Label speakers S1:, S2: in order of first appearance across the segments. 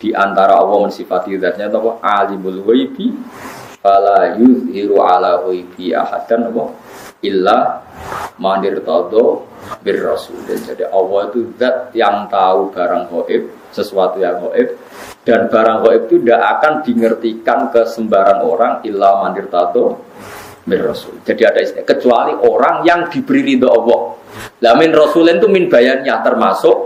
S1: Di antara Allah mensifati zatnya apa? Alimul ghaibi fala yuzhiru ala ghaibi ahadan apa? Illa man irtadha bir rasul. Jadi Allah itu zat yang tahu barang gaib, sesuatu yang gaib, dan barang gaib itu tidak akan dimengertikan ke sembarang orang illa man irtadha bir rasul. Jadi ada istilah kecuali orang yang diberi ridho Allah. Lah min rasulin itu min bayannya termasuk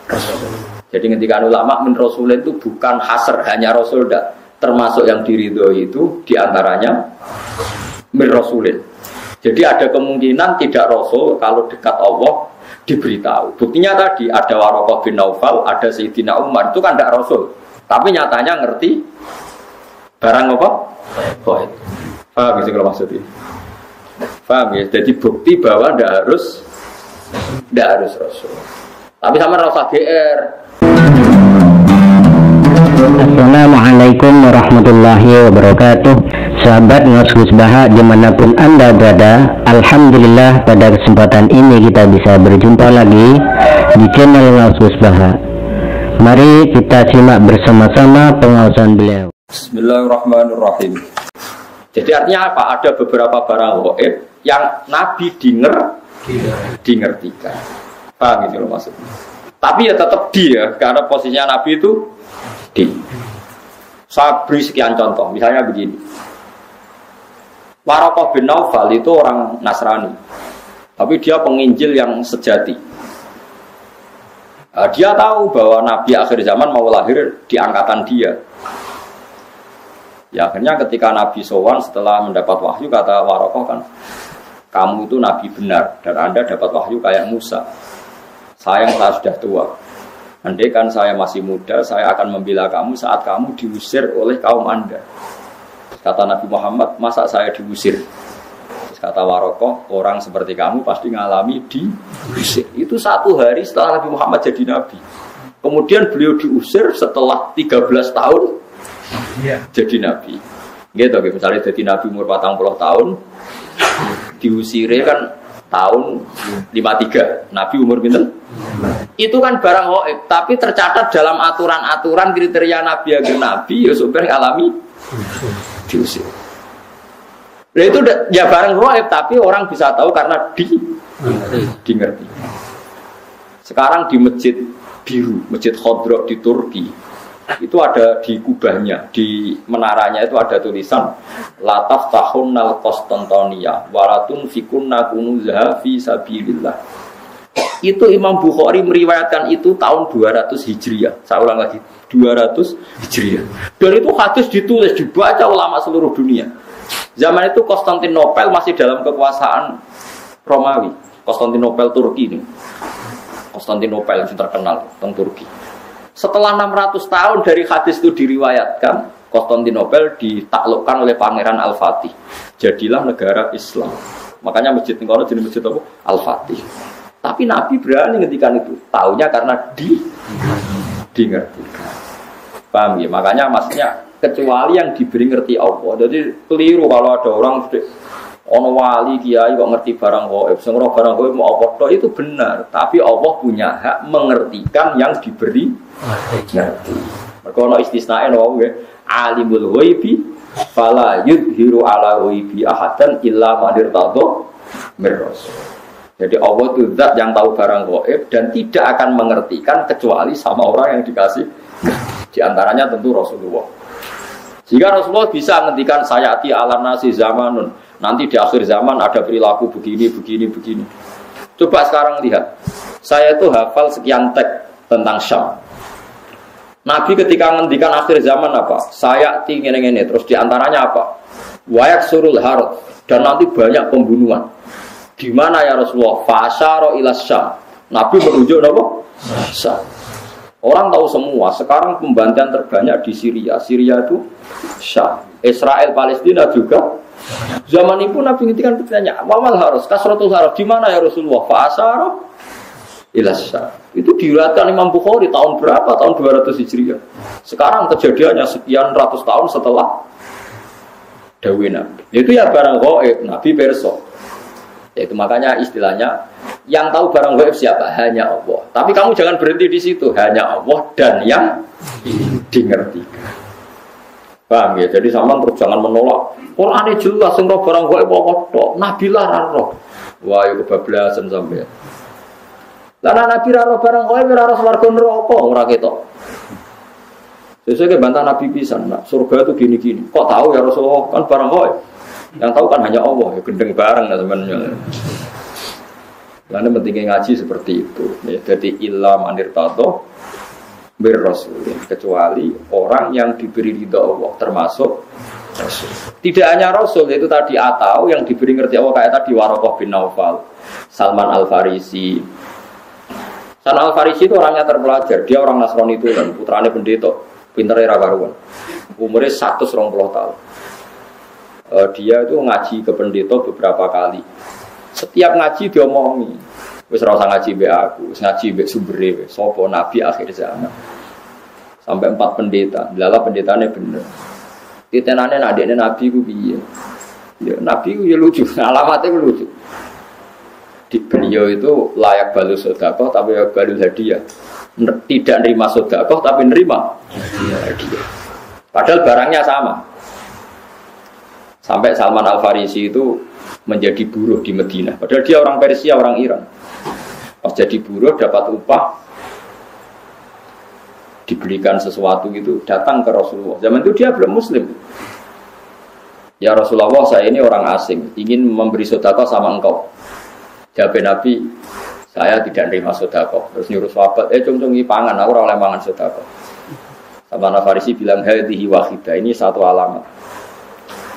S1: rasul. Jadi ketika ulama min rasulin itu bukan hasr hanya rasul dah, termasuk yang diridhoi itu diantaranya min rasulin. Jadi ada kemungkinan tidak rasul kalau dekat Allah diberitahu. Buktinya tadi ada Waraqah bin Naufal, ada Sayyidina Umar, itu kan tidak rasul, tapi nyatanya ngerti barang apa? Gaib. Paham sih kalau maksudnya? Paham ya? Jadi bukti bahwa tidak harus rasul. Tapi sama rasa GR.
S2: Assalamualaikum warahmatullahi wabarakatuh. Sahabat Ngos Baha dimanapun Anda berada, alhamdulillah pada kesempatan ini kita bisa berjumpa lagi di channel Ngos Baha. Mari kita simak bersama-sama pengawasan beliau.
S1: Bismillahirrahmanirrahim. Jadi artinya apa? Ada beberapa barang gaib yang Nabi dingertikan. Paham gitu loh maksudnya. Tapi ya tetap dia, karena posisinya Nabi itu di. Saya beri sekian contoh, misalnya begini. Waraqah bin Naufal itu orang Nasrani, tapi dia penginjil yang sejati. Dia tahu bahwa Nabi akhir zaman mau lahir di angkatan dia. Ya akhirnya ketika Nabi sowan setelah mendapat wahyu, kata Waraqah kan, kamu itu Nabi benar dan Anda dapat wahyu kayak Musa. Sayang saya sudah tua. Andai kan saya masih muda, saya akan membela kamu saat kamu diusir oleh kaum Anda. Kata Nabi Muhammad, masa saya diusir? Kata Waraqah, orang seperti kamu pasti ngalami diusir. Itu 1 hari setelah Nabi Muhammad jadi Nabi. Kemudian beliau diusir setelah 13 tahun jadi Nabi. Gitu, misalnya jadi Nabi umur 40 tahun, diusirnya kan tahun 53, Nabi umur pinten? Itu kan barang gaib, tapi tercatat dalam aturan-aturan kriteria Nabi agar Nabi ya supaya alami diusir. Nah itu ya barang gaib, tapi orang bisa tahu karena dingerti. Sekarang di Masjid Biru, Masjid Khodro di Turki, itu ada di kubahnya, di menaranya itu ada tulisan Lataf tahunnal Konstantinia walatun fikunna kunuzaha fi sabilillah. Itu Imam Bukhari meriwayatkan itu tahun 200 Hijriah. Saya ulang lagi, 200 Hijriah. Dan itu hadis ditulis, dibaca ulama seluruh dunia. Zaman itu Konstantinopel masih dalam kekuasaan Romawi. Konstantinopel Turki ini. Konstantinopel yang terkenal tentang Turki. Setelah 600 tahun dari hadis itu diriwayatkan, Konstantinopel ditaklukkan oleh Pangeran Al-Fatih. Jadilah negara Islam. Makanya masjid ini jadi masjid apa? Al-Fatih. Tapi Nabi berani ngendikan itu. Taunya karena dingertikan. Paham ya? Makanya maksudnya kecuali yang diberi ngerti Allah. Jadi keliru kalau ada orang ono wali kiai kok ngerti barang gaib. Sing ora barang gaib mau apa tok itu benar, tapi Allah punya hak mengertikan yang diberi ngerti. Mergo ono istisnae no nggih. Alimul ghaibi fala yudhiru ala ghaibi ahadan illa man irtadha mir rasul. Jadi Allah itu zat yang tahu barang gaib dan tidak akan mengertikan kecuali sama orang yang dikasih. Di antaranya tentu Rasulullah. Jika Rasulullah bisa menghentikan sayati ala nasi zamanun, nanti di akhir zaman ada perilaku begini. Coba sekarang lihat, saya itu hafal sekian teks tentang Syam. Nabi ketika menghentikan akhir zaman apa? Sayati ngene-ngene, terus di antaranya apa? Wayak surul harut, dan nanti banyak pembunuhan. Di mana ya Rasulullah? Fa'asyara ila Syam. Nabi menunjuk apa? Syam. Orang tahu semua, sekarang pembantaian terbanyak di Syria. Syria itu Syam. Israel, Palestina juga. Zaman itu Nabi ngintikan bertanya, wamal harus, kasratul harus, di mana ya Rasulullah? Fa'asyara ila Syam. Itu diriwayatkan Imam Bukhari tahun berapa? Tahun 200 Hijriah. Sekarang kejadiannya sekian ratus tahun setelah dawuh Nabi. Itu ya barang gaib, Nabi perso. Itu makanya istilahnya Yang tahu barang gaib siapa? Hanya Allah. Tapi kamu jangan berhenti di situ. Hanya Allah dan yang dimengertikan. Paham ya? Jadi sampean terus jangan menolak. Qur'ane jelas sing barang gaib kok Nabi lah roh. Wah, yo kebablasan sampean. Lah Nabi ra roh barang gaib ora roh swarga neraka ora ketok. Sesuai bantah Nabi pisan, nah, surga itu gini-gini. Kok tahu ya Rasulullah? Kan barang gaib. Yang tahu kan hanya Allah, ya gendeng bareng lah sebenarnya. Karena pentingnya ngaji seperti itu. Ya, jadi ilam anirtato berrasul, kecuali orang yang diberi ridha Allah, termasuk Rasul. Tidak hanya Rasul, itu tadi atau yang diberi ngerti Allah kayak tadi Waraqah bin Naufal, Salman Al-Farisi. Salman Al-Farisi itu orangnya terpelajar, dia orang Nasrani itu dan putranya pendeta, pinternya karuan. Umurnya 120 tahun. Dia itu ngaji ke pendeta beberapa kali. Setiap ngaji dia omongi, wis ora usah ngaji mbek aku, wis ngaji mbek sumbere wis sapa nabi akhir zaman. Sampai 4 pendeta, lala pendetane bener. Titenane nak dekne nabi ku piye? Ya nabi ku ya lucu, alamatnya ku lucu. Di beliau itu layak balu sedekah tapi layak balu hadiah. Tidak nerima sedekah tapi nerima hadiah. Padahal barangnya sama. Sampai Salman Al-Farisi itu menjadi buruh di Madinah. Padahal dia orang Persia, orang Iran. Pas jadi buruh dapat upah, dibelikan sesuatu gitu, datang ke Rasulullah. Zaman itu dia belum Muslim. Ya Rasulullah, saya ini orang asing, ingin memberi sedekah sama engkau. Jawab Nabi, saya tidak nerima sedekah. Terus nyuruh sahabat, cung-cungi pangan, aku ora oleh mangan sedekah. Salman Al-Farisi bilang, hadhihi wahidah, ini satu alamat.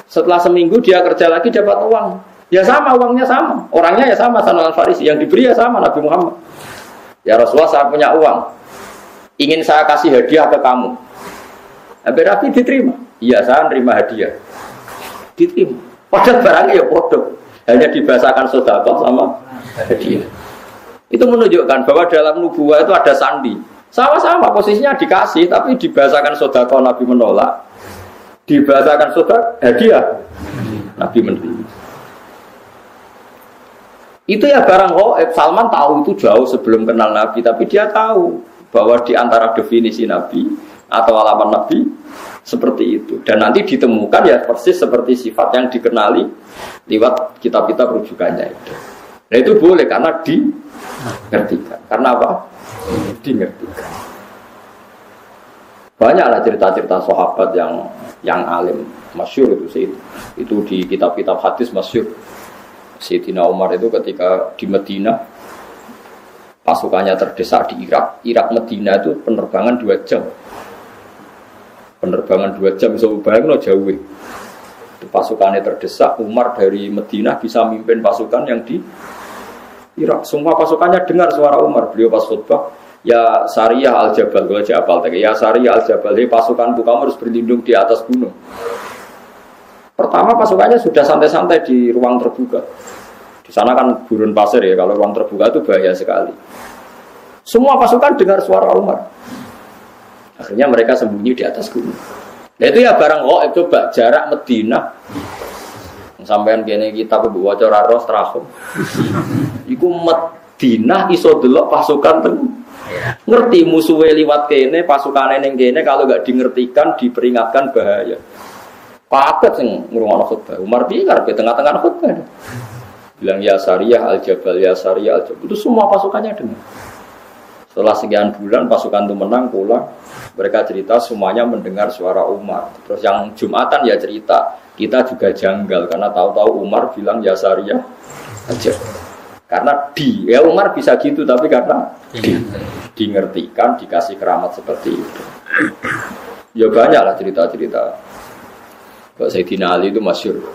S1: Setelah seminggu dia kerja lagi dapat uang. Ya sama, uangnya sama. Orangnya ya sama, Salman Al-Farisi. Yang diberi ya sama, Nabi Muhammad. Ya Rasulullah, saya punya uang. Ingin saya kasih hadiah ke kamu. Nabi diterima. Iya, saya nerima hadiah. Diterima. Padahal barangnya ya bodoh. Hanya dibahasakan sedekah sama hadiah. Itu menunjukkan bahwa dalam nubuwah itu ada sandi. Sama-sama posisinya dikasih, tapi dibahasakan sedekah Nabi menolak. Dibahasakan sedekah hadiah Nabi menerima. Itu ya barang gaib. Salman tahu itu jauh sebelum kenal Nabi, tapi dia tahu bahwa di antara definisi Nabi atau alamat Nabi seperti itu. Dan nanti ditemukan ya persis seperti sifat yang dikenali lewat kitab-kitab rujukannya itu. Nah itu boleh karena dimengertikan. Karena apa? Dimengertikan. Banyaklah cerita-cerita sahabat yang alim, masyhur itu sih. Itu di kitab-kitab hadis masyhur. Sayyidina Umar itu ketika di Madinah pasukannya terdesak di Irak. Irak Madinah itu penerbangan 2 jam. Penerbangan 2 jam bisa bayangno jauh. Itu pasukannya terdesak, Umar dari Madinah bisa mimpin pasukan yang di Irak. Semua pasukannya dengar suara Umar. Beliau pas khutbah, ya Sariyah Al-Jabal, kalau Jabal tadi. Ya Sariyah Al-Jabal, pasukanku kamu harus berlindung di atas gunung. Pertama pasukannya sudah santai-santai di ruang terbuka. Di sana kan gurun pasir ya, kalau ruang terbuka itu bahaya sekali. Semua pasukan dengar suara Umar. Akhirnya mereka sembunyi di atas gunung. Nah itu ya barang gaib, coba jarak Madinah. Sampean kene kita kudu waca ros trahum. Iku Madinah iso delok pasukan ten. Ngerti musuhe liwat kene, pasukane ning kene kalau enggak dingertikan diperingatkan bahaya. Paket sing ngrungokno khutbah. Umar piye karepe tengah-tengah khutbah. Bilang ya Sariyah Al-Jabal, ya Sariyah Al-Jabal. Itu semua pasukannya dengar. Setelah sekian bulan pasukan itu menang pulang. Mereka cerita semuanya mendengar suara Umar. Terus yang Jumatan ya cerita, kita juga janggal karena tahu-tahu Umar bilang ya Sariyah Al-Jabal. Karena ya Umar bisa gitu tapi karena dingertikan, dikasih keramat seperti itu. Ya banyaklah cerita-cerita. Sayyidina Ali itu masyhur.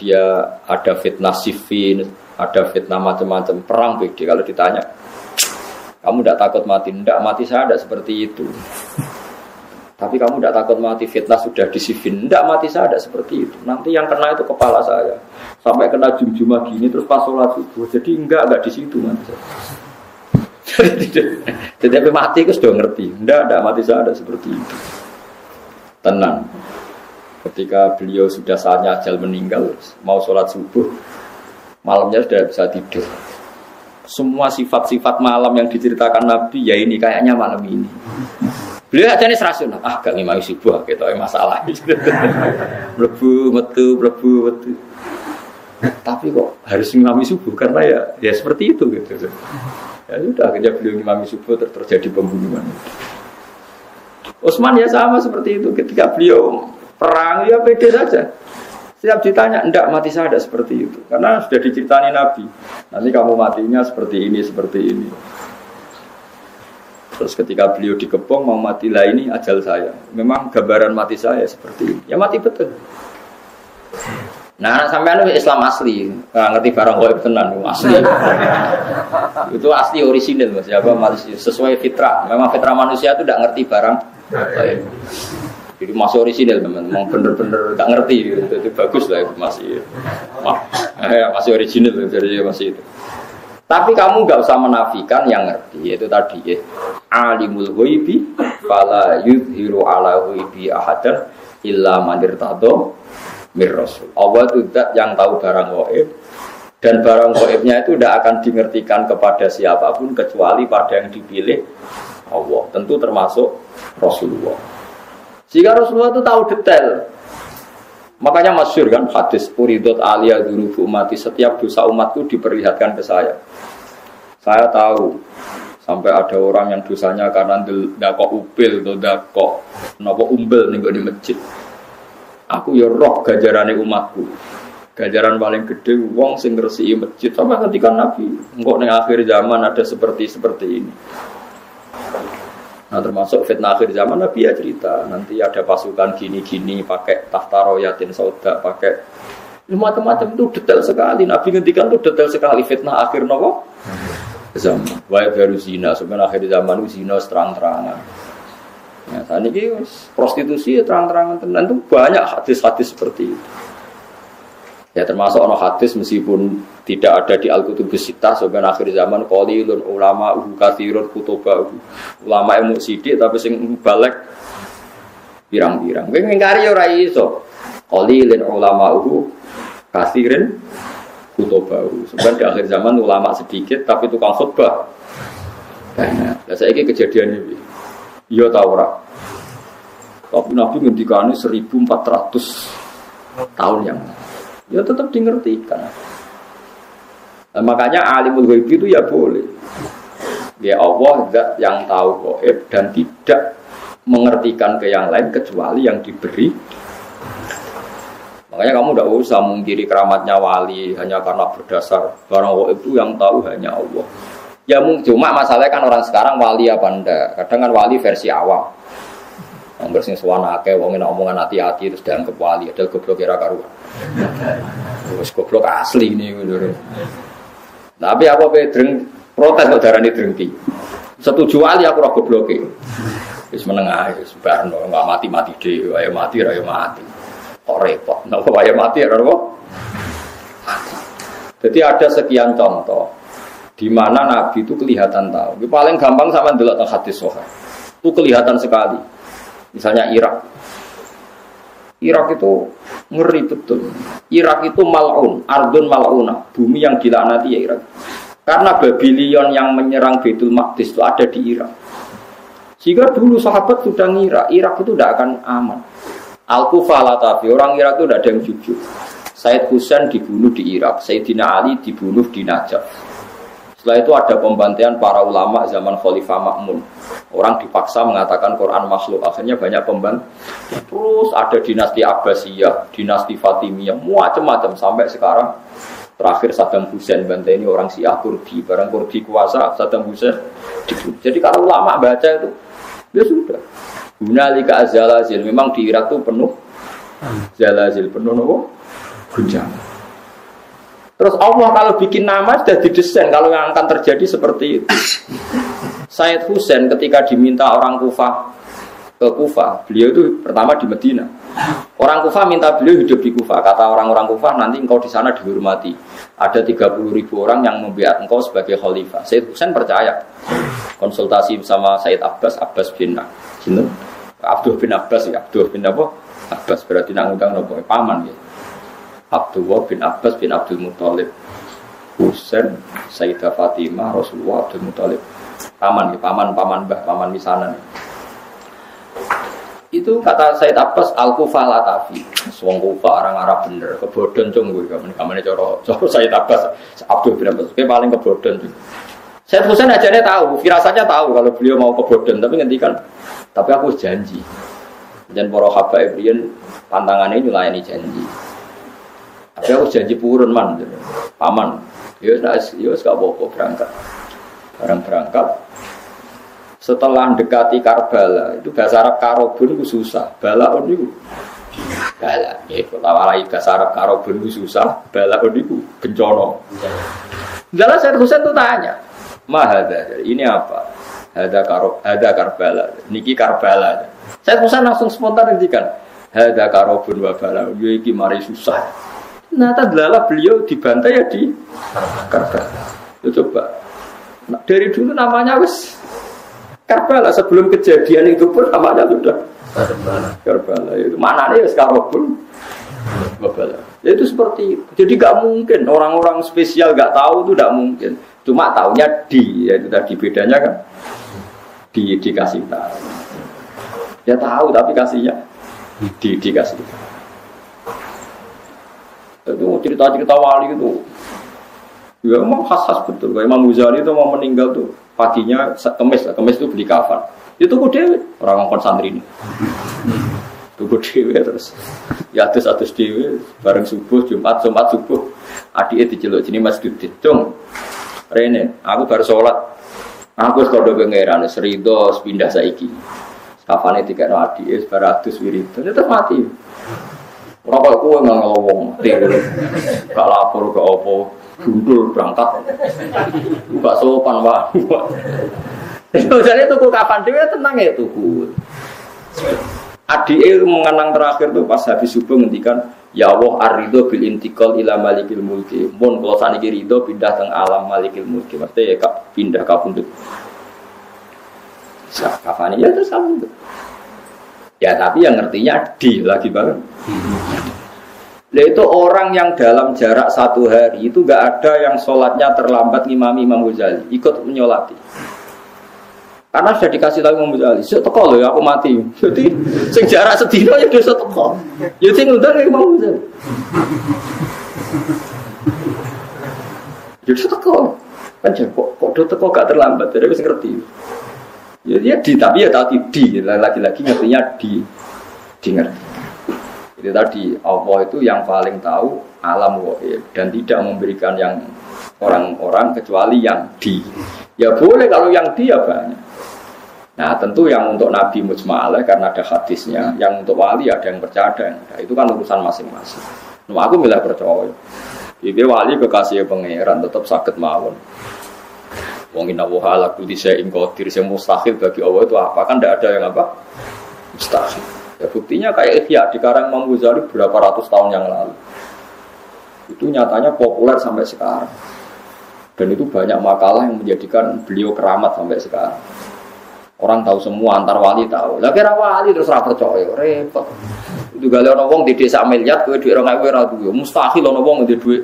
S1: Dia ada fitnah Siffin, ada fitnah macam-macam perang BD. Kalau ditanya, kamu tidak takut mati? Tidak, mati saya tidak seperti itu. Tapi kamu tidak takut mati? Fitnah sudah di Siffin. Tidak, mati saya tidak seperti itu. Nanti yang kena itu kepala saya. Sampai kena jum-jumah gini terus pas sholat subuh. Jadi enggak di situ mati. Jadi mati itu sudah ngerti. Tidak mati saya tidak seperti itu. Tenang. Ketika beliau sudah saatnya ajal meninggal, mau sholat subuh, malamnya sudah bisa tidur. Semua sifat-sifat malam yang diceritakan Nabi, ya ini kayaknya malam ini. Beliau aja nih rasional, gak ngimami subuh, gitu masalah. Mlebu metu. Tapi kok harus ngimami subuh karena ya seperti itu gitu. Ya sudah, akhirnya beliau ngimami subuh terjadi pembunuhan. Utsman ya sama seperti itu, ketika beliau perang ya pede saja. Setiap ditanya, enggak, mati saya ada seperti itu. Karena sudah diceritani Nabi. Nanti kamu matinya seperti ini. Terus ketika beliau dikepung, mau mati lah ini ajal saya. Memang gambaran mati saya seperti ini. Ya mati betul. Nah, sampai Islam asli. Ngerti barang gaib tenan, asli. Itu asli orisinil, Mas. Ya, sesuai fitrah. Memang fitrah manusia itu tidak ngerti barang gaib. Jadi masih orisinil memang bener-bener gak ngerti gitu. Itu bagus lah itu masih orisinil jadi masih itu. Tapi kamu gak usah menafikan yang ngerti, yaitu tadi alimul ghaibi fala yudhiru ala ghaibi ahadan illa man irtadha mir rasul. Allah itu zat yang tahu barang gaib dan barang gaibnya itu tidak akan dimengertikan kepada siapapun kecuali pada yang dipilih Allah. Tentu termasuk Rasulullah. Jika Rasulullah itu tahu detail, makanya masyhur kan hadis uridot aliyah dzunubu umati, setiap dosa umatku diperlihatkan ke saya. Saya tahu sampai ada orang yang dosanya karena ndakok upil atau ndakok napa umbel ning di masjid. Aku ya roh ganjarane umatku. Ganjaran paling gede wong sing ngresiki masjid sampai ketika Nabi engko ning akhir zaman ada seperti ini. Nah termasuk fitnah akhir zaman Nabi ya cerita nanti ada pasukan gini-gini pakai tahta royatin sauda pakai macam-macam itu detail sekali. Nabi ngendikan itu detail sekali fitnah akhir nopo zaman. Wae baru zina sebenarnya akhir zaman itu zina terang-terangan. Ya saat ini prostitusi ya terang-terangan tenan itu banyak hadis-hadis seperti itu. Ya termasuk ono hadis meskipun tidak ada di Al-Kutubus Sittah sebenarnya akhir zaman qalilun ulama katsirun kutubah ulama ilmu sidik tapi sing balik pirang-pirang. Kowe ngingkari ora iso. Qalilun ulama katsirun kutubah. Sebenarnya di akhir zaman ulama sedikit tapi tukang khutbah banyak. Lah saiki kejadian iki. Iya ta ora? Tapi Nabi ngendikane 1400 tahun yang ya tetap dimengertikan. Nah, makanya alimul ghaib itu ya boleh. Ya Allah zat yang tahu gaib dan tidak mengertikan ke yang lain kecuali yang diberi. Makanya kamu tidak usah mengkiri keramatnya wali hanya karena berdasar barang gaib itu yang tahu hanya Allah. Ya cuma masalahnya kan orang sekarang wali apa enggak? Kadang kan wali versi awam. Yang bersih suwana akeh wong enak omongan hati-hati terus dianggap wali, ada goblok kira karuan. Wis goblok asli ini lho. Tapi apa pedreng protes kok darani drengki. Setuju wali aku ora gobloke. Wis menengah wis barno enggak mati-mati dhewe, ayo mati ra yo mati. Kok repot. Nek wae mati ora apa? Mati. Jadi ada sekian contoh di mana Nabi itu kelihatan tahu. Paling gampang sama ndelok teng hadis sahih. Itu kelihatan sekali. Misalnya Irak itu ngeri betul. Irak itu mal'un, ardun mal'una, bumi yang dilaknati ya Irak. Karena Babylon yang menyerang Baitul Maqdis itu ada di Irak. Sehingga dulu sahabat sudah ngira Irak itu tidak akan aman. Al-Kufah Latafi, orang Irak itu tidak ada yang jujur. Said Husain dibunuh di Irak, Sayyidina Ali dibunuh di Najaf. Setelah itu ada pembantaian para ulama zaman Khalifah Ma'mun. Orang dipaksa mengatakan Quran makhluk. Akhirnya banyak pembantaian. Terus ada dinasti Abbasiyah, dinasti Fatimiyah, macam-macam sampai sekarang. Terakhir Saddam Hussein bantai ini orang Syiah Kurdi. Barang Kurdi kuasa Saddam Hussein dibunuh. Jadi kalau ulama baca itu, ya sudah. Hunalika az-zalazil. Memang di Irak itu penuh zalazil, penuh nopo guncangan. Terus Allah kalau bikin nama sudah didesain kalau yang akan terjadi seperti itu. Said Husain ketika diminta orang Kufah ke Kufah, beliau itu pertama di Medina. Orang Kufah minta beliau hidup di Kufah. Kata orang-orang Kufah, nanti engkau di sana dihormati. Ada 30.000 orang yang membiat engkau sebagai khalifah. Said Husain percaya. Konsultasi bersama Said Abbas bin Abdul bin Abbas ya. Abdul bin apa? Abbas berarti nak ngundang nopo paman ya. Abdullah bin Abbas bin Abdul Muthalib. Husain, Sayyidah Fatimah, Rasulullah, Abdul Muthalib. Paman mbah, paman misanan. Itu kata Said Abbas al-Kufah latafi. Wong Kufah orang Arab bener, kebodhon cung kuwi kamane cara Said Abbas Abdul bin Abbas paling kebodhon cung. Said Husain ajane tahu, firasatnya tahu kalau beliau mau kebodhon, tapi ngendikan tapi aku janji. Dan para habaib riyen pantangannya nyulayani janji. Tapi aku janji purun man, paman. Ya wis gak apa-apa berangkat. Barang berangkat setelah mendekati Karbala itu bahasa Arab karobun itu susah, balaun itu bala ya kalau bahasa Arab karobun itu susah, balaun itu bencana. Dalam Said Husain itu tanya mahada ini apa, ada Karbala niki Karbala. Said Husain langsung spontan ngendikan ada karobun wa balaun ya iki mari susah. Nah tadlala beliau dibantai ya di Karbala. Coba dari dulu namanya wis Karbala, sebelum kejadian itu pun namanya sudah Karbala. Itu mananya ya sekarang pun Karbala. Itu seperti itu. Jadi gak mungkin orang-orang spesial gak tahu itu gak mungkin. Cuma taunya ya itu tadi bedanya kan dikasih tahu. Ya tahu tapi kasihnya dikasih tahu. Itu cerita-cerita wali itu. Ya memang khas-khas betul. Kayak Imam Ghazali itu mau meninggal tuh paginya kemis itu beli kafan. Itu kok dewe orang ngongkon santri ini. Tuku dewe terus. Ya atus dewe bareng subuh Jumat subuh. Adike diceluk jenenge Mas Dudit. Cung. Rene, aku baru sholat. Aku wis kodho pangeran serido pindah saiki. Kafane dikekno adike bar adus wiridan. Terus mati. Ora kok kowe ngomong. Gak lapor gak apa. Gundul berangkat, buka sopan wah. Jadi tuku kapan dia tenang ya tuku. Adik mengenang terakhir tuh pas habis subuh ngendikan ya Allah ar-ridho bil intiqal ila malikil mulki. Mun kalau saniki ridho pindah teng alam malikil mulki. Maksudnya ya pindah ka pundut. Kapan ya terus kamu. Ya tapi yang ngertinya di lagi banget. Itu orang yang dalam jarak 1 hari itu gak ada yang sholatnya terlambat ngimami Imam Ghazali ikut menyolati karena sudah dikasih tahu Imam Ghazali teko loh ya aku mati jadi sing jarak sedino ya dia teko ya sing ngundang Imam Ghazali jadi teko kan kok do teko gak terlambat jadi wis ngerti ya dia tapi ya tadi lagi-lagi ngertinya di ngerti. Itu tadi Allah itu yang paling tahu alam ghaib dan tidak memberikan yang orang-orang kecuali yang di. Ya boleh kalau yang di ya banyak. Nah tentu yang untuk Nabi mujma'alah karena ada hadisnya, yang untuk wali ada yang percaya ada yang enggak. Itu kan urusan masing-masing. Nah, aku milih percaya. Jadi wali kekasih pangeran tetap sakit mawon. Wong inna wa ala kulli syai'in qadir, yang mustahil bagi Allah itu apa? Kan tidak ada yang apa? Mustahil. Ya, buktinya kayak Ihya di karang Imam Ghazali berapa ratus tahun yang lalu. Itu nyatanya populer sampai sekarang. Dan itu banyak makalah yang menjadikan beliau keramat sampai sekarang. Orang tahu semua, antar wali tahu. Lah kira wali terus ora percaya, repot. Itu gale ana wong di desa miliar kowe dhuwit 2000 ora duwe. Mustahil ana wong di dhuwit.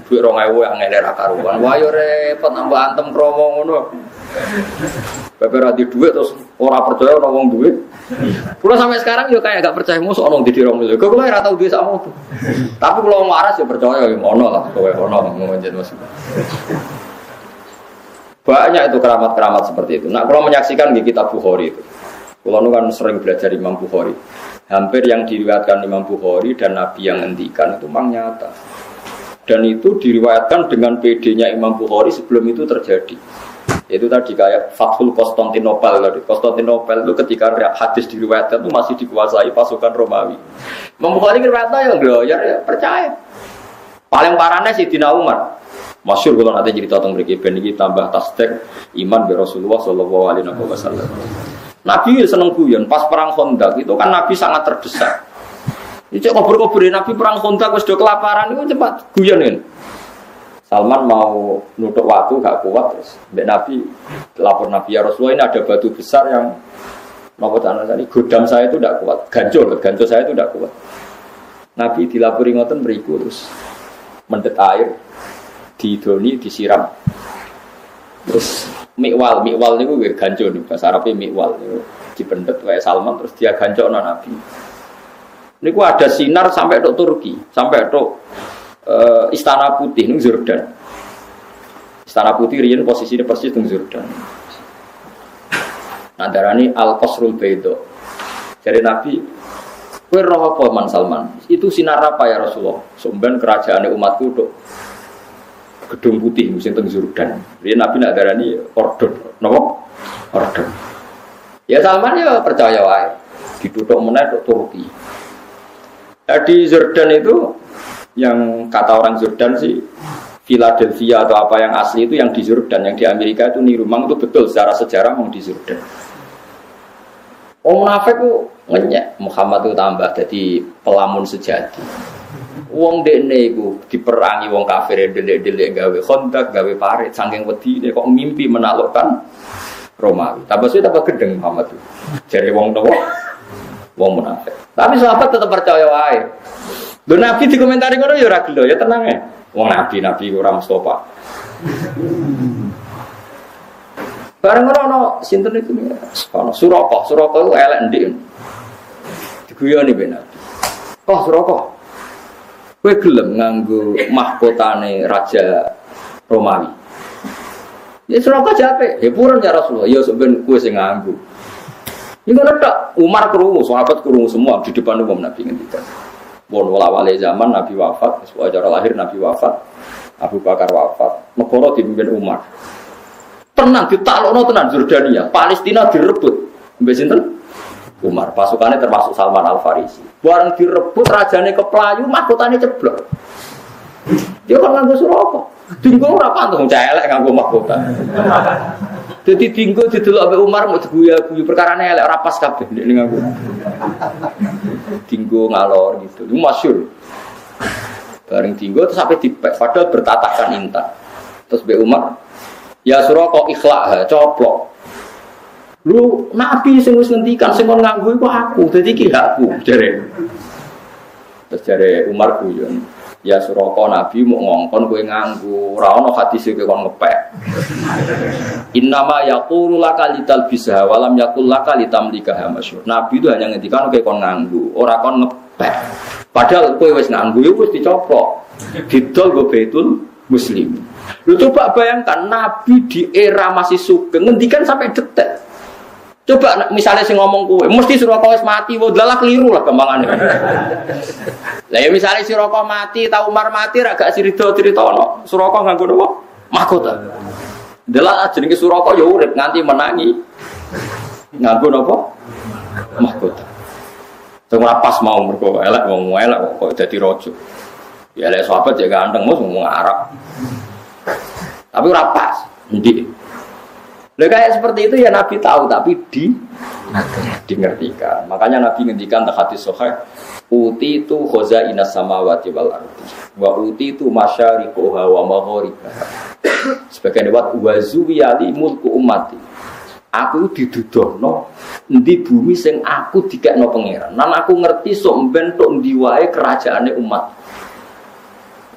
S1: Dhuwit 2000 yang ngene ra karuan. Wah yo repot nambah antem kromo ngono. Bapak rati duit terus orang percaya orang wong duit. Pulau sampai sekarang juga kayak gak percaya musuh orang di dirong itu. Kau nggak tahu duit sama itu. Tapi kalau waras ya percaya ya mono lah. Kau mono mengenjat masuk. Banyak itu keramat-keramat seperti itu. Nah kalau menyaksikan di kitab Bukhari itu, kalau nu kan sering belajar Imam Bukhari. Hampir yang diriwayatkan Imam Bukhari dan Nabi yang ngendikan itu memang nyata. Dan itu diriwayatkan dengan PD-nya Imam Bukhari sebelum itu terjadi. Itu tadi kayak Fathul Konstantinopel. Konstantinopel itu ketika hadis diriwayatkan itu masih dikuasai pasukan Romawi. Imam Bukhari riwayatnya ya percaya. Paling parahnya Sayyidina Umar. Masyhur kalau nanti cerita tentang mereka ben iki tambah tasdik iman be Rasulullah sallallahu alaihi wasallam. Nabi seneng guyon pas perang Khandaq itu kan Nabi sangat terdesak. Ini cek kubur-kubur Nabi perang Khandaq wis do kelaparan itu cepat guyon kan. Salman mau nutup waktu gak kuat terus. Mbak Nabi lapor Nabi ya Rasulullah ini ada batu besar yang nopo tanah tadi godam saya itu tidak kuat, gancur saya itu tidak kuat. Nabi dilapori ngoten mriku terus mendet air, didoni, disiram. Terus mikwal niku nggih ganco niku bahasa Arabe mikwal niku dipendet wae Salman terus dia gancokno Nabi. Niku ada sinar sampai tok Turki, sampai tok Istana Putih ning Jordan. Istana Putih riyen posisine persis ning Jordan. Nah darani Al-Qasrul Baida. Jadi Nabi, kowe roh apa Man Salman? Itu sinar apa ya Rasulullah? Sampeyan kerajaan umatku tok Gedung Putih musim teng Jordan. Riyen Nabi nak darani ordon, napa? Ordon. Ya Salman ya percaya wae. Dituthuk meneh tok Turki. Di Jordan itu yang kata orang Jordan sih Philadelphia atau apa yang asli itu yang di Jordan, yang di Amerika itu niru memang itu betul secara sejarah memang di Jordan. Munafik ku ngenyek Muhammad itu tambah jadi pelamun sejati. Wong dekne iku diperangi wong kafir delik-delik gawe kontak, gawe parit saking wedine kok mimpi menaklukkan Romawi. Tambah suwe tambah gedeng Muhammad itu. Jare wong tuwa wong munafik. Tapi sahabat tetap percaya wae. Lho Nabi dikomentari ngono ya ora gelo, ya tenang ya. Wong nabi ora Mustafa. Bareng ono sinten itu ono Suraka itu elek ndik. Diguyoni ben Nabi. Oh Suraka. Kowe gelem nganggo mahkotane raja Romawi. Ya Suraka jape, ya purun ya Rasulullah. Ya sampeyan kowe sing nganggo. Ini ada Umar kerungu, sahabat kerungu semua di depan umum Nabi ngendikan. Bon wala-wale zaman Nabi wafat, sesuai lahir Nabi wafat, Abu Bakar wafat, negara dipimpin Umar. Tenang ditaklukno tenan Jordania, Palestina direbut. Mbek sinten? Umar. Pasukannya termasuk Salman Al-Farisi. Bareng direbut rajane keplayu, mahkotane ceblok. Dia kan nganggo Suraka. Dinggo ora pantun celek nganggo mahkota. Jadi dinggo didelok ambek Umar mau diguyu-guyu perkarane elek ora pas kabeh nek nganggo. Dinggo ngalor gitu. Itu masyhur. Bareng dinggo terus sampai dipek padahal bertatakan intan. Terus mbek Umar, ya Suraka ikhlak, coplok. Lu Nabi sing wis ngendikan sing kon nganggo iku aku, dadi iki aku jare. Terus jare Umar guyon, ya Suraka Nabi mau ngongkon kowe nganggo, ora ana hadis kowe kon ngepek. Innama yaqulu laka litalbisha wa lam yaqul laka litamlikaha masyhur. Nabi itu hanya ngendikan kowe kon nganggo, ora kon ngepek. Padahal kowe wis nganggo ya wis dicoplok. Didol go Baitul Muslim. Lu coba bayangkan Nabi di era masih sugeng ngendikan sampai detik. Coba misalnya sing ngomong kowe, mesti Suraka wis mati, wong dalah keliru lah kembangane. Lah ya misalnya Suraka mati, ta Umar mati ra gak crito-critono. Suraka nganggo napa? Mahkota. Dalah jenenge Suraka ya urip nganti menangi. Nganggo napa? Mahkota. Sing ora pas mau mergo elek wong elek kok dadi raja. Ya elek sahabat ya ganteng mos ngomong Arab. Tapi ora pas. Endi? Lah kayak seperti itu ya Nabi tahu tapi dingertikan. Makanya Nabi ngendikan teng hadis sahih, uti itu khazainas samawati wal ardi wa uti itu masyariquha wa magharibaha. Sebagian lewat wazuwiyali mulku ummati. Aku didudohno endi bumi sing aku dikekno pangeran. Nan aku ngerti sok mben tok ndi wae kerajaane umat.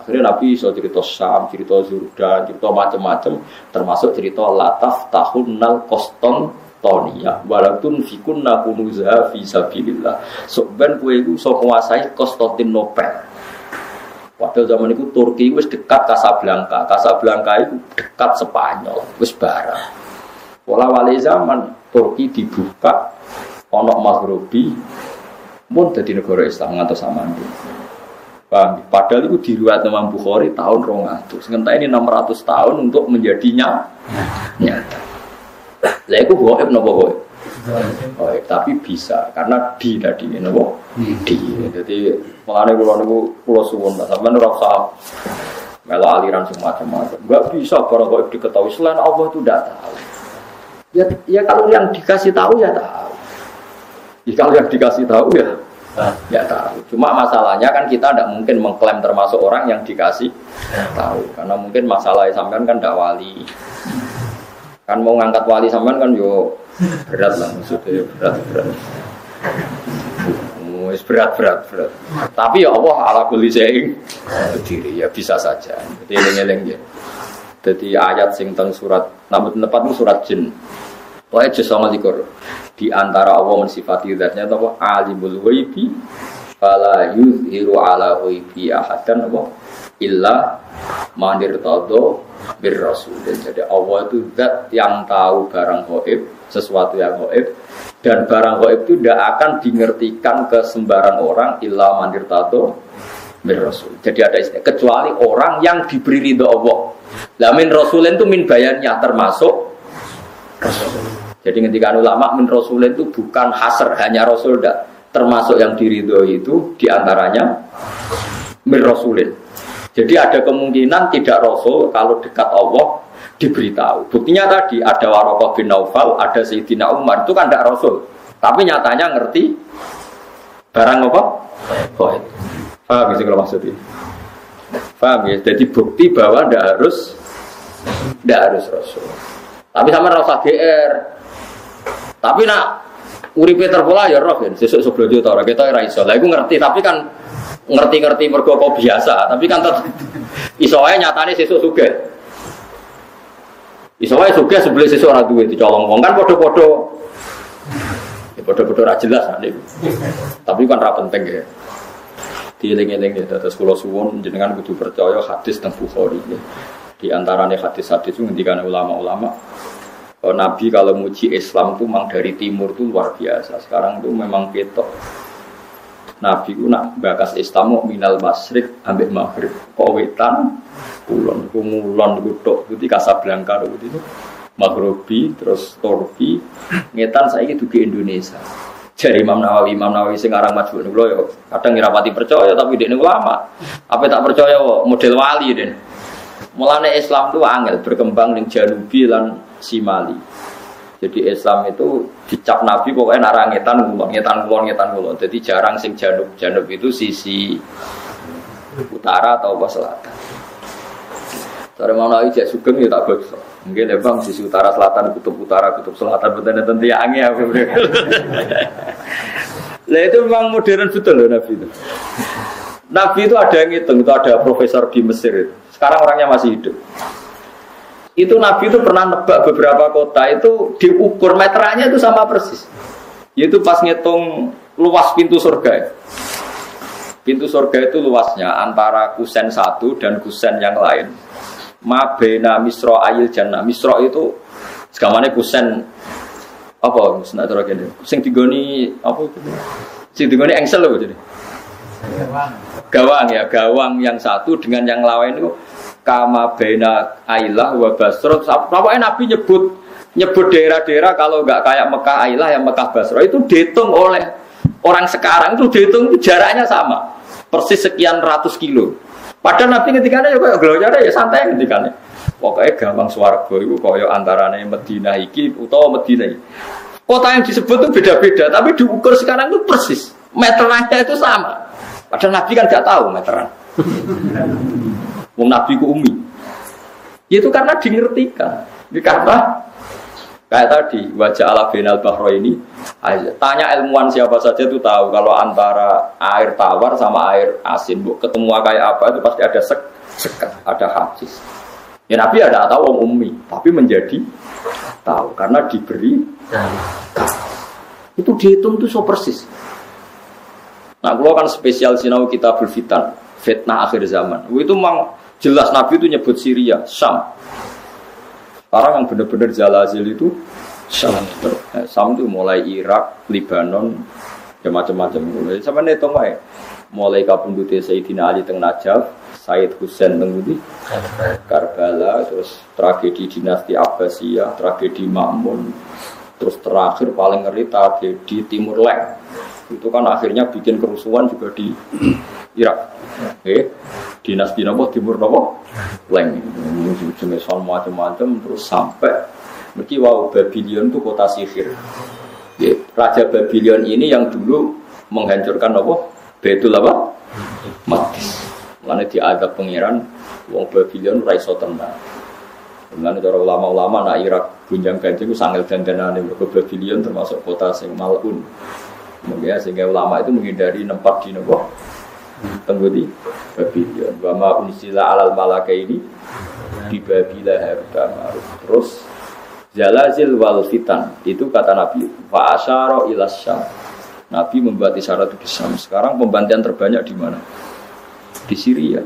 S1: Akhirnya Nabi iso cerita Syam, cerita Jordan, cerita macam-macam, termasuk cerita lataf tahunnal Konstantinia, walatun fikunna kunuzha fi sabilillah. Sok ben kowe iku iso nguasai Konstantinopel. Padahal zaman itu Turki wis dekat Casablanca. Casablanca itu dekat Spanyol, wis barang. Wala-wali zaman Turki dibuka ana Maghribi mun dadi negara Islam ngantos samangke. Padahal itu diriwayat Imam Bukhari tahun 200. Sementara ini 600 tahun untuk menjadinya nyata. Lah itu gaib napa gaib? Gaib, tapi bisa karena tadi napa? Jadi mulane kula suwun sampeyan ora usah melo aliran semacam-macam. Enggak bisa para gaib diketahui selain Allah itu tidak tahu. Ya kalau yang dikasih tahu ya tahu. Ya kalau yang dikasih tahu ya tahu. Cuma masalahnya kan kita tidak mungkin mengklaim termasuk orang yang dikasih tahu. Karena mungkin masalah sampean kan tidak wali. Kan mau ngangkat wali sampean kan yo berat lah maksudnya berat. wis berat. Tapi ya Allah ala kulli syai'in qadir, ya bisa saja. Dadi eling-eling ya. Dadi ayat sing teng surat namun tepat itu surat jin. Wae juz 29. Di antara Allah mensifati zatnya apa alimul ghaibi fala yuzhiru ala ghaibi ahadan apa illa man irtada bir rasul. Jadi Allah itu zat yang tahu barang gaib, sesuatu yang gaib, dan barang gaib itu tidak akan dimengertikan ke sembarang orang illa man irtada bir rasul. Jadi ada istilah kecuali orang yang diberi ridho Allah. Lah min rasulin itu min bayannya termasuk rasul. Jadi ketika ulama min rasulin itu bukan hasr hanya rasul dah, termasuk yang diridhoi itu diantaranya min rasulin. Jadi ada kemungkinan tidak rasul kalau dekat Allah diberitahu. Buktinya tadi ada Waraqah bin Naufal, ada Sayyidina Umar itu kan tidak rasul, tapi nyatanya ngerti barang apa? Gaib. Paham ya kalau maksudnya? Paham ya? Jadi bukti bahwa tidak harus rasul. Tapi sama rasa GR. Tapi nak uripe terpola ya roh kan. Sesuk sebelum itu ora kita ora iso. Lah iku ngerti tapi kan ngerti mergo kok biasa, tapi kan tetep iso wae nyatane sesuk sugih. Iso wae sugih sebelum sesuk ora duwe dicolong wong kan padha-padha. Ya padha-padha ra jelas nek. Tapi kan ra penting ya. Dieling-eling ya terus kula suwun jenengan kudu percaya hadis teng Bukhari ya. Di antarane hadis-hadis itu ngendikane ulama-ulama Nabi kalau muji Islam itu memang dari timur itu luar biasa. Sekarang itu memang ketok. Nabi itu nak bakas Islam mau minal masyrik ambek maghrib. Wetan, kulon, kumulon, kutok, itu Casablanca itu Maghribi, terus Torfi, ngetan saya itu ke Indonesia. Jadi Imam Nawawi sing aran majmu niku lho kadang ngrapati percaya tapi dekne ulama. Apa tak percaya model wali den. Mulane Islam itu angel berkembang ning Janubi lan Simali. Jadi Islam itu dicap Nabi pokoknya nak ngetan kulon. Jadi jarang sing janub itu sisi utara atau apa selatan. Sore mana aja sugeng ya tak bagus. Mungkin ya bang sisi utara selatan kutub selatan betul ya angin apa Lah itu memang modern betul loh Nabi itu. Nabi itu ada yang ngitung, itu ada profesor di Mesir itu. Sekarang orangnya masih hidup. Itu Nabi itu pernah nebak beberapa kota itu diukur meterannya itu sama persis. Yaitu pas ngitung luas pintu surga. Pintu surga itu luasnya antara kusen satu dan kusen yang lain. Mabena misro ayil jannah. Misro itu segamane kusen apa? Senak terus gini. Sing digoni apa itu? Sing digoni engsel loh jadi. Gawang yang satu dengan yang lain itu kama baina Ailah wa Basra. Pokoknya Nabi nyebut daerah-daerah kalau enggak kayak Mekah Ailah yang Mekah Basra itu dihitung oleh orang sekarang itu dihitung jaraknya sama. Persis sekian ratus kilo. Padahal Nabi ketikane ya koyo gloyare ya santai ketikane. Pokoke gampang swarga iku koyo antarane Madinah iki utawa Madinah iki. Kota yang disebut itu beda-beda tapi diukur sekarang itu persis. Meterannya itu sama. Padahal Nabi kan enggak tahu meteran. Wong Nabi ku umi. Itu karena dingertikan. Karena kayak tadi wajah ala binal bahro ini. Tanya ilmuwan siapa saja itu tahu kalau antara air tawar sama air asin, bu, ketemu kayak apa itu pasti ada sekat, ada hadis. Ya Nabi ada tahu wong umi, tapi menjadi tahu karena diberi tahu. Itu dihitung itu so persis. Nah, kalau kan spesial sinau kitabul fitan, fitnah akhir zaman. Itu memang jelas Nabi itu nyebut Syria, Syam. Sekarang yang benar-benar zalazil itu Syam. Syam itu mulai Irak, Lebanon, ya macam-macam. Sampai netong wae. Mulai kapundute Sayyidina Ali teng Najaf, Said Husain teng Karbala, terus tragedi dinasti Abbasiyah, tragedi Ma'mun, terus terakhir paling ngeri tragedi Timur Leng. Itu kan akhirnya bikin kerusuhan juga di Irak. Dinasti Nabi Timur Nabi Leng, jenis macam-macam terus sampai mungkin Babylon itu kota sihir. Raja Babylon ini yang dulu menghancurkan apa? Baitul apa? Maqdis. Lalu diadab pengiran wong Babylon ra iso tenang. Lalu cara ulama-ulama nak Irak gunjang ganjing ku sangel dandanane mergo Babylon termasuk kota sing malun. Ya, sehingga ulama itu menghindari nempat di nopo tenggudi Babylon. Wa ma unsila alal malakaini di Babila harta. Terus zalazil wal fitan itu kata Nabi fa asyara ila syam. Nabi membuat isyarat di Syam. Sekarang pembantian terbanyak di mana? Di Syria.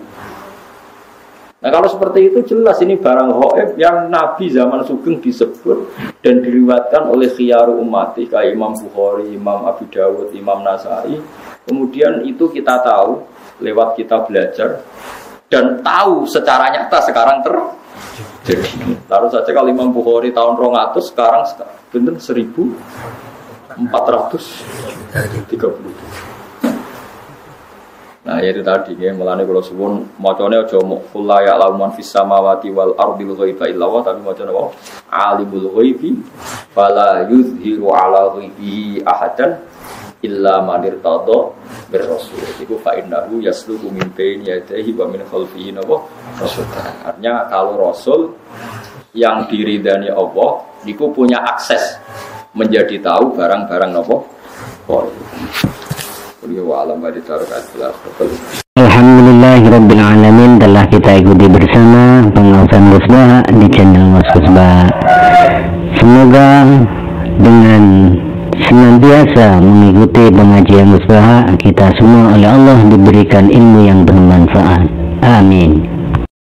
S1: Nah kalau seperti itu jelas ini barang ghaib yang Nabi zaman Sugeng disebut dan diriwayatkan oleh khiyaru ummati kayak Imam Bukhari, Imam Abu Dawud, Imam Nasai. Kemudian itu kita tahu lewat kita belajar dan tahu secara nyata sekarang terjadi. Taruh saja kalau Imam Bukhari tahun 200 sekarang benar 1430. Nah itu tadi ya melane kalau suwun macane aja mukul la ya'lamu man fis samawati wal ardil ghaiba illa wa tapi macane wae alimul ghaibi fala yuzhiru ala ghaibihi ahadan illa man irtada bir rasul. Iku fa innahu yasluku min baini yadayhi wa min khalfihi rasul. Artinya kalau rasul yang diridani Allah niku punya akses menjadi tahu barang-barang napa.
S2: Alhamdulillahirabbil alamin. Telah kita ikuti bersama pengawasan musbah di channel Mas Musbah. Semoga dengan senantiasa mengikuti pengajian musbah kita semua oleh Allah diberikan ilmu yang bermanfaat. Amin.